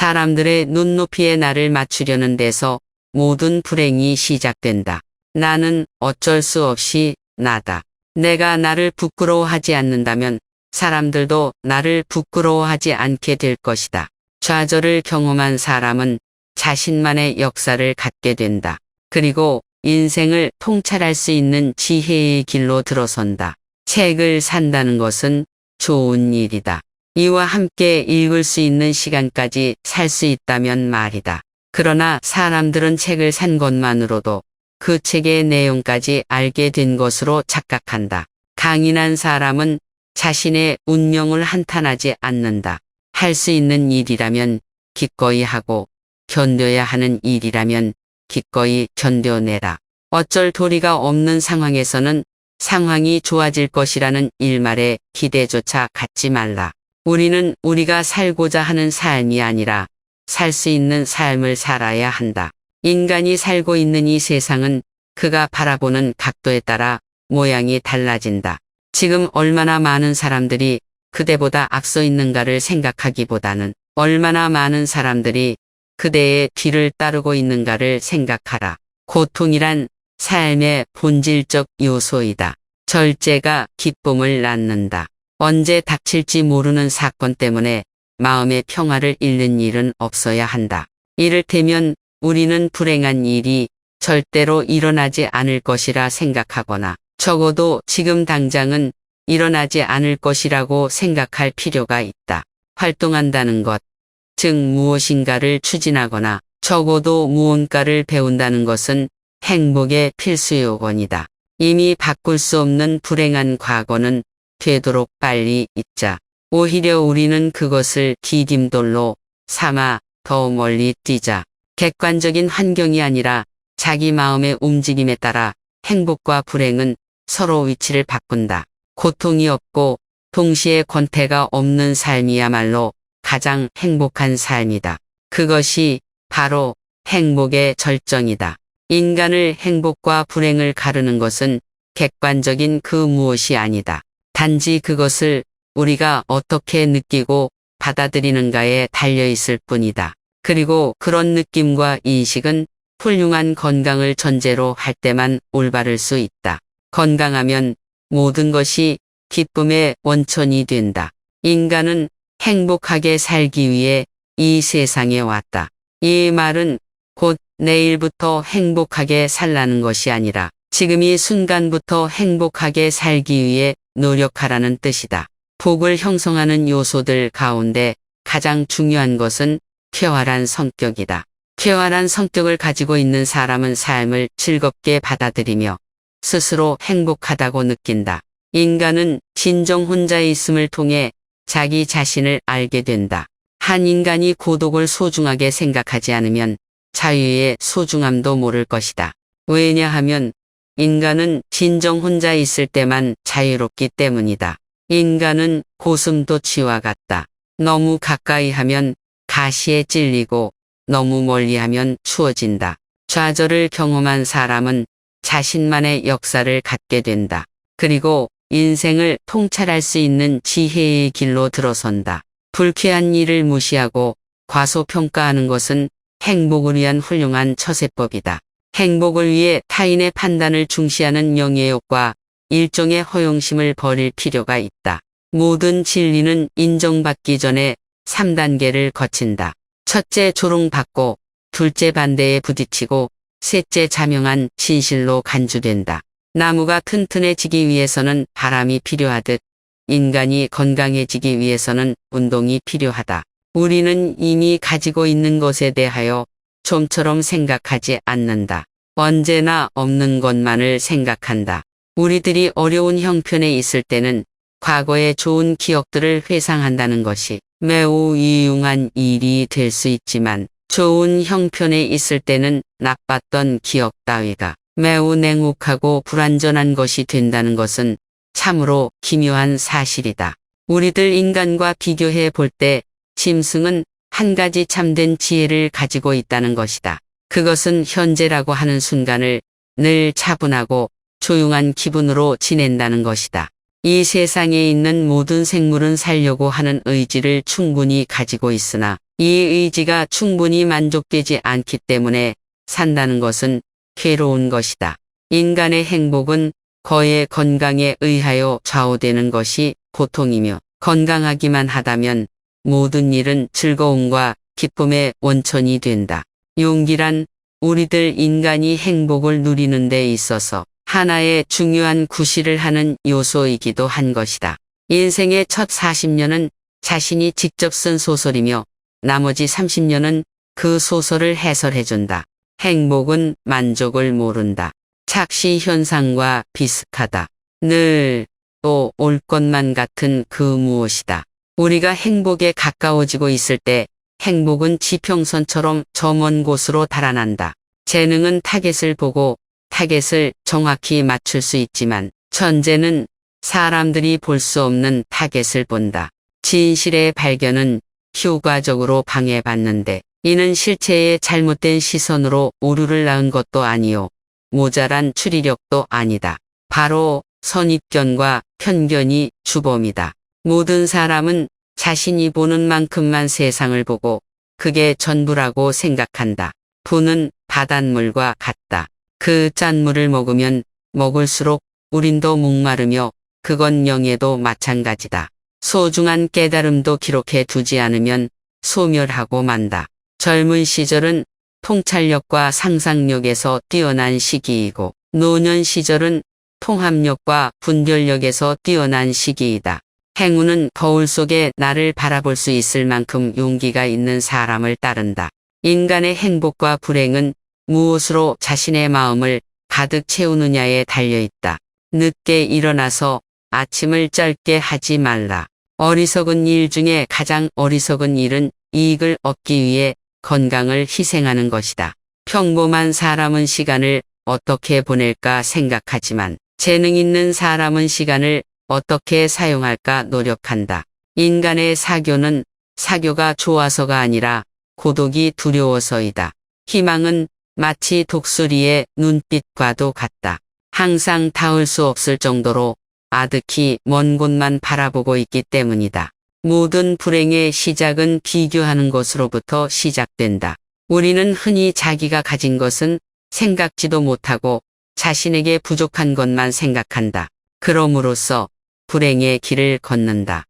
사람들의 눈높이에 나를 맞추려는 데서 모든 불행이 시작된다. 나는 어쩔 수 없이 나다. 내가 나를 부끄러워하지 않는다면 사람들도 나를 부끄러워하지 않게 될 것이다. 좌절을 경험한 사람은 자신만의 역사를 갖게 된다. 그리고 인생을 통찰할 수 있는 지혜의 길로 들어선다. 책을 산다는 것은 좋은 일이다. 이와 함께 읽을 수 있는 시간까지 살 수 있다면 말이다. 그러나 사람들은 책을 산 것만으로도 그 책의 내용까지 알게 된 것으로 착각한다. 강인한 사람은 자신의 운명을 한탄하지 않는다. 할 수 있는 일이라면 기꺼이 하고 견뎌야 하는 일이라면 기꺼이 견뎌내라. 어쩔 도리가 없는 상황에서는 상황이 좋아질 것이라는 일말의 기대조차 갖지 말라. 우리는 우리가 살고자 하는 삶이 아니라 살 수 있는 삶을 살아야 한다. 인간이 살고 있는 이 세상은 그가 바라보는 각도에 따라 모양이 달라진다. 지금 얼마나 많은 사람들이 그대보다 앞서 있는가를 생각하기보다는 얼마나 많은 사람들이 그대의 뒤를 따르고 있는가를 생각하라. 고통이란 삶의 본질적 요소이다. 절제가 기쁨을 낳는다. 언제 닥칠지 모르는 사건 때문에 마음의 평화를 잃는 일은 없어야 한다. 이를테면 우리는 불행한 일이 절대로 일어나지 않을 것이라 생각하거나 적어도 지금 당장은 일어나지 않을 것이라고 생각할 필요가 있다. 활동한다는 것, 즉 무엇인가를 추진하거나 적어도 무언가를 배운다는 것은 행복의 필수 요건이다. 이미 바꿀 수 없는 불행한 과거는 되도록 빨리 잊자. 오히려 우리는 그것을 디딤돌로 삼아 더 멀리 뛰자. 객관적인 환경이 아니라 자기 마음의 움직임에 따라 행복과 불행은 서로 위치를 바꾼다. 고통이 없고 동시에 권태가 없는 삶이야말로 가장 행복한 삶이다. 그것이 바로 행복의 절정이다. 인간을 행복과 불행을 가르는 것은 객관적인 그 무엇이 아니다. 단지 그것을 우리가 어떻게 느끼고 받아들이는가에 달려있을 뿐이다. 그리고 그런 느낌과 인식은 훌륭한 건강을 전제로 할 때만 올바를 수 있다. 건강하면 모든 것이 기쁨의 원천이 된다. 인간은 행복하게 살기 위해 이 세상에 왔다. 이 말은 곧 내일부터 행복하게 살라는 것이 아니라 지금 이 순간부터 행복하게 살기 위해 노력하라는 뜻이다. 복을 형성하는 요소들 가운데 가장 중요한 것은 쾌활한 성격이다. 쾌활한 성격을 가지고 있는 사람은 삶을 즐겁게 받아들이며 스스로 행복하다고 느낀다. 인간은 진정 혼자 있음을 통해 자기 자신을 알게 된다. 한 인간이 고독을 소중하게 생각하지 않으면 자유의 소중함도 모를 것이다. 왜냐하면 인간은 진정 혼자 있을 때만 자유롭기 때문이다. 인간은 고슴도치와 같다. 너무 가까이 하면 가시에 찔리고 너무 멀리 하면 추워진다. 좌절을 경험한 사람은 자신만의 역사를 갖게 된다. 그리고 인생을 통찰할 수 있는 지혜의 길로 들어선다. 불쾌한 일을 무시하고 과소평가하는 것은 행복을 위한 훌륭한 처세법이다. 행복을 위해 타인의 판단을 중시하는 명예욕과 일종의 허용심을 버릴 필요가 있다. 모든 진리는 인정받기 전에 3단계를 거친다. 첫째 조롱받고, 둘째 반대에 부딪히고, 셋째 자명한 진실로 간주된다. 나무가 튼튼해지기 위해서는 바람이 필요하듯 인간이 건강해지기 위해서는 운동이 필요하다. 우리는 이미 가지고 있는 것에 대하여 좀처럼 생각하지 않는다. 언제나 없는 것만을 생각한다. 우리들이 어려운 형편에 있을 때는 과거의 좋은 기억들을 회상한다는 것이 매우 유용한 일이 될 수 있지만 좋은 형편에 있을 때는 나빴던 기억 따위가 매우 냉혹하고 불완전한 것이 된다는 것은 참으로 기묘한 사실이다. 우리들 인간과 비교해 볼 때 짐승은 한 가지 참된 지혜를 가지고 있다는 것이다. 그것은 현재라고 하는 순간을 늘 차분하고 조용한 기분으로 지낸다는 것이다. 이 세상에 있는 모든 생물은 살려고 하는 의지를 충분히 가지고 있으나 이 의지가 충분히 만족되지 않기 때문에 산다는 것은 괴로운 것이다. 인간의 행복은 거의 건강에 의하여 좌우되는 것이 보통이며 건강하기만 하다면 모든 일은 즐거움과 기쁨의 원천이 된다. 용기란 우리들 인간이 행복을 누리는 데 있어서 하나의 중요한 구실을 하는 요소이기도 한 것이다. 인생의 첫 40년은 자신이 직접 쓴 소설이며 나머지 30년은 그 소설을 해설해준다. 행복은 만족을 모른다. 착시 현상과 비슷하다. 늘 또 올 것만 같은 그 무엇이다. 우리가 행복에 가까워지고 있을 때 행복은 지평선처럼 저 먼 곳으로 달아난다. 재능은 타겟을 보고 타겟을 정확히 맞출 수 있지만 천재는 사람들이 볼 수 없는 타겟을 본다. 진실의 발견은 효과적으로 방해받는데 이는 실체의 잘못된 시선으로 오류를 낳은 것도 아니요. 모자란 추리력도 아니다. 바로 선입견과 편견이 주범이다. 모든 사람은 자신이 보는 만큼만 세상을 보고 그게 전부라고 생각한다. 부는 바닷물과 같다. 그 짠물을 먹으면 먹을수록 우린 더 목마르며 그건 영예도 마찬가지다. 소중한 깨달음도 기록해 두지 않으면 소멸하고 만다. 젊은 시절은 통찰력과 상상력에서 뛰어난 시기이고 노년 시절은 통합력과 분별력에서 뛰어난 시기이다. 행운은 거울 속에 나를 바라볼 수 있을 만큼 용기가 있는 사람을 따른다. 인간의 행복과 불행은 무엇으로 자신의 마음을 가득 채우느냐에 달려있다. 늦게 일어나서 아침을 짧게 하지 말라. 어리석은 일 중에 가장 어리석은 일은 이익을 얻기 위해 건강을 희생하는 것이다. 평범한 사람은 시간을 어떻게 보낼까 생각하지만 재능 있는 사람은 시간을 어떻게 사용할까 노력한다. 인간의 사교는 사교가 좋아서가 아니라 고독이 두려워서이다. 희망은 마치 독수리의 눈빛과도 같다. 항상 닿을 수 없을 정도로 아득히 먼 곳만 바라보고 있기 때문이다. 모든 불행의 시작은 비교하는 것으로부터 시작된다. 우리는 흔히 자기가 가진 것은 생각지도 못하고 자신에게 부족한 것만 생각한다. 그럼으로써 불행의 길을 걷는다.